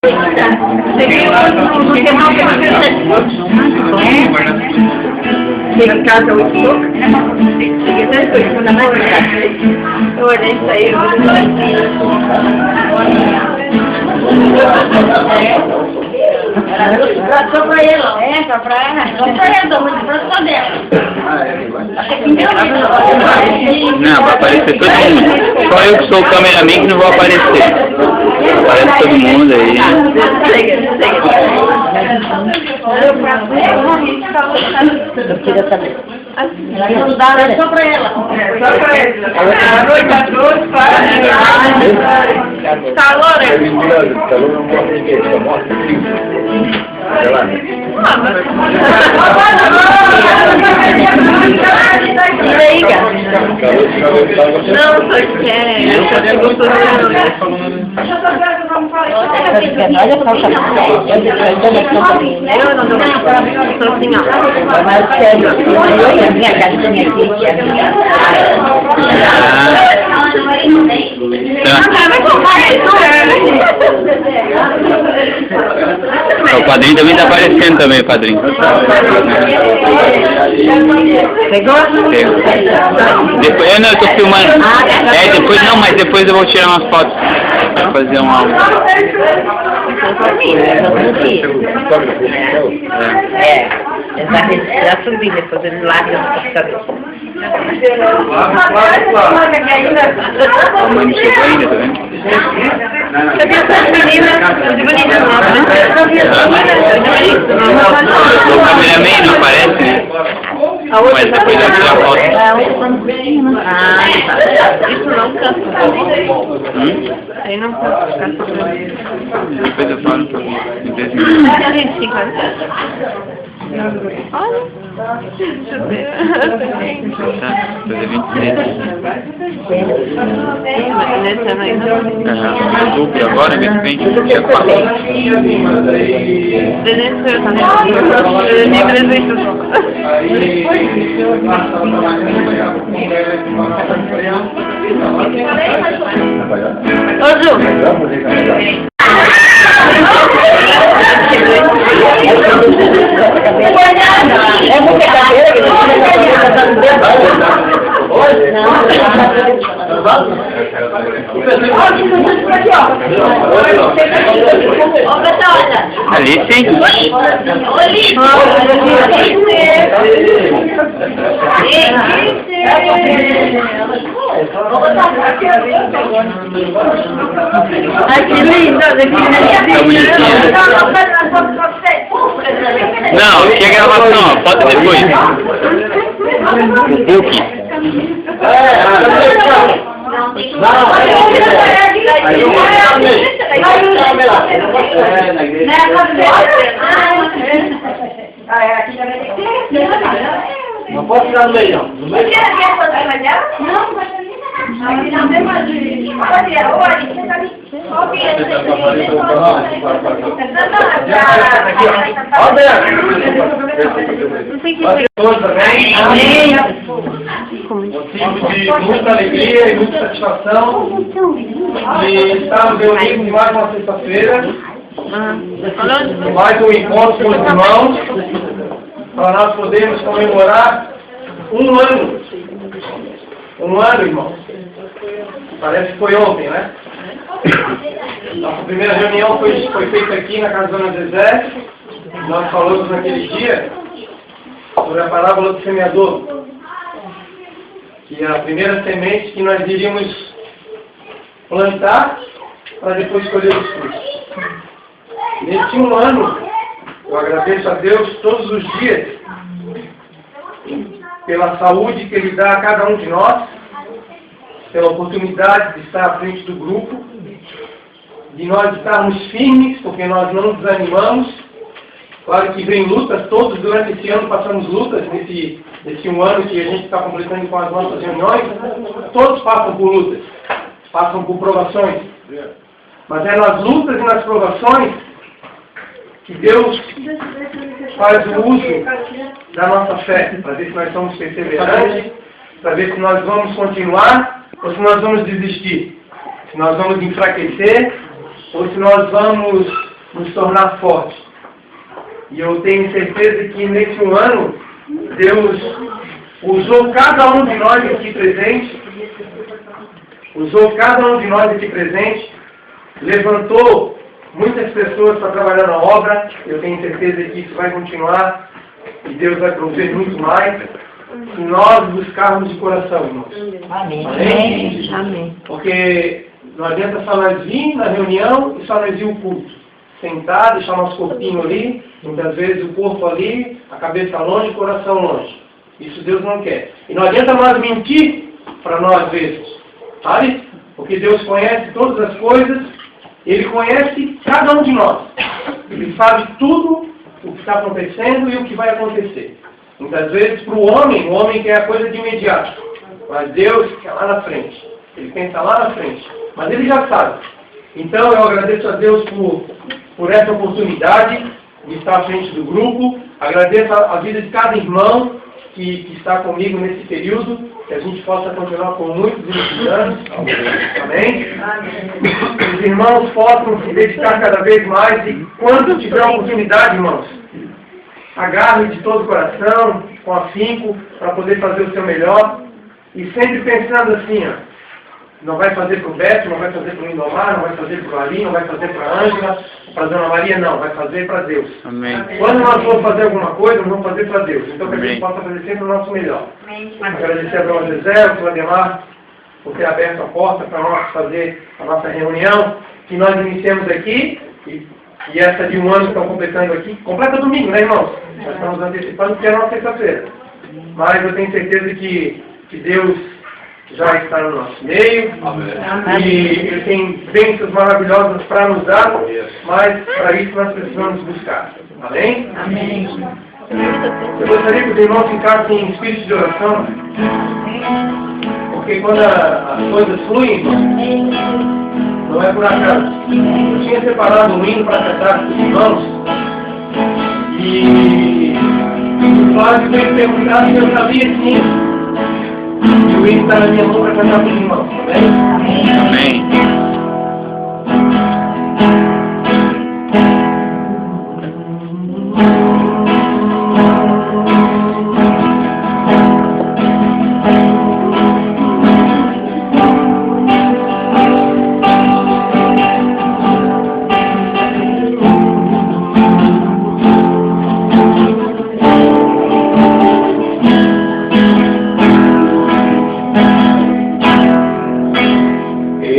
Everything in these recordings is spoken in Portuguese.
Chega em casa 8 e pouco, cheguei até 8 da manhã. Eu olhei isso aí, só pra ele, só pra ela, tô muito pra dela. Não, vai aparecer todo mundo. Só eu que sou o cameraman que não vou aparecer. Aparece todo mundo aí. Eu queria saber. Não dá, é só pra ela. Só pra ela. A noite a todos, para. Calor, não, só que é gostoso. Eu não dou mais. Sou assim, ó. Mas sério, a minha caixinha O padrinho também tá aparecendo também, padrinho. Você gosta? Depois, eu não, eu tô filmando. Depois não, mas depois eu vou tirar umas fotos. Vou fazer um álbum. Já subi, depois ele larga no computador. A mãe não chegou ainda, tá vendo? Cadê essas meninas? As meninas O cameraman não aparece, né? Mas depois eu tirar a foto. Isso não cansa. Aí não cansa. Depois eu falo pra mim. Olha, deixa eu ver. Fazer 26. Duplo agora, de repente, dia 4. Ô, Ju! É muita cadeira que Ali sim. Ai, que lindo! Tá bonitinho. Não, que é gravação, foto depois. O book. Não posso ficar no meio, não. No meio. De muita alegria e muita satisfação de estarmos reunidos em mais uma sexta-feira, mais um encontro com os irmãos, para nós podermos comemorar um ano. Um ano, irmãos. Parece que foi ontem, né? Nossa primeira reunião foi feita aqui na casa da Dona Zezé. Nós falamos naquele dia sobre a parábola do semeador. Que é a primeira semente que nós iríamos plantar para depois colher os frutos. Neste um ano, eu agradeço a Deus todos os dias pela saúde que Ele dá a cada um de nós, pela oportunidade de estar à frente do grupo, de nós estarmos firmes, porque nós não nos desanimamos. Claro que vem lutas, todos durante esse ano passamos lutas, nesse um ano que a gente está completando com as nossas reuniões, todos passam por lutas, passam por provações. Mas é nas lutas e nas provações que Deus faz o uso da nossa fé, para ver se nós somos perseverantes, para ver se nós vamos continuar ou se nós vamos desistir, se nós vamos enfraquecer ou se nós vamos nos tornar fortes. E eu tenho certeza que nesse um ano, Deus usou cada um de nós aqui presente, levantou muitas pessoas para trabalhar na obra. Eu tenho certeza que isso vai continuar e Deus vai prover muito mais se nós buscarmos de coração, irmãos. Amém. Amém? Amém. Porque não adianta só nós vir na reunião e só nós ir o culto. Sentar, deixar nosso corpinho ali, muitas vezes o corpo ali, a cabeça longe, o coração longe. Isso Deus não quer. E não adianta nós mentir para nós mesmos, sabe? Porque Deus conhece todas as coisas, Ele conhece cada um de nós. Ele sabe tudo o que está acontecendo e o que vai acontecer. Muitas vezes para o homem quer a coisa de imediato. Mas Deus quer lá na frente. Ele pensa lá na frente. Mas Ele já sabe. Então eu agradeço a Deus por essa oportunidade de estar à frente do grupo. Agradeço a vida de cada irmão que está comigo nesse período. Que a gente possa continuar por muitos e muitos anos. Amém? Os irmãos possam se dedicar cada vez mais e quando tiver a oportunidade, irmãos, agarre de todo o coração, com afinco, para poder fazer o seu melhor. E sempre pensando assim, ó. Não vai fazer para o Beto, não vai fazer para o Lindomar, não vai fazer para o Ali, não vai fazer para a Ângela, para a Dona Maria, não. Vai fazer para Deus. Amém. Quando nós vamos fazer alguma coisa, nós vamos fazer para Deus. Então que a gente possa fazer sempre o nosso melhor. Agradecer a Dona José, ao Vladimar, por ter aberto a porta para nós fazer a nossa reunião, que nós iniciamos aqui, e essa de um ano que estão completando aqui, completa domingo, né, irmãos? Nós estamos antecipando que é a nossa sexta-feira. Mas eu tenho certeza que Deus já está no nosso meio. Amém. E Ele tem bênçãos maravilhosas para nos dar, mas para isso nós precisamos buscar. Amém? Amém. Eu gostaria que os irmãos ficassem em espírito de oração, porque quando as coisas fluem, não é por acaso. Eu tinha separado um hino para cantar com os irmãos, e o Flávio veio perguntar se eu sabia esse hino. E o hino está na minha mão para cantar com os irmãos. Amém? Amém.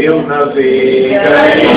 Eu navegarei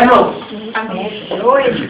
irmãos? Amém. Oi.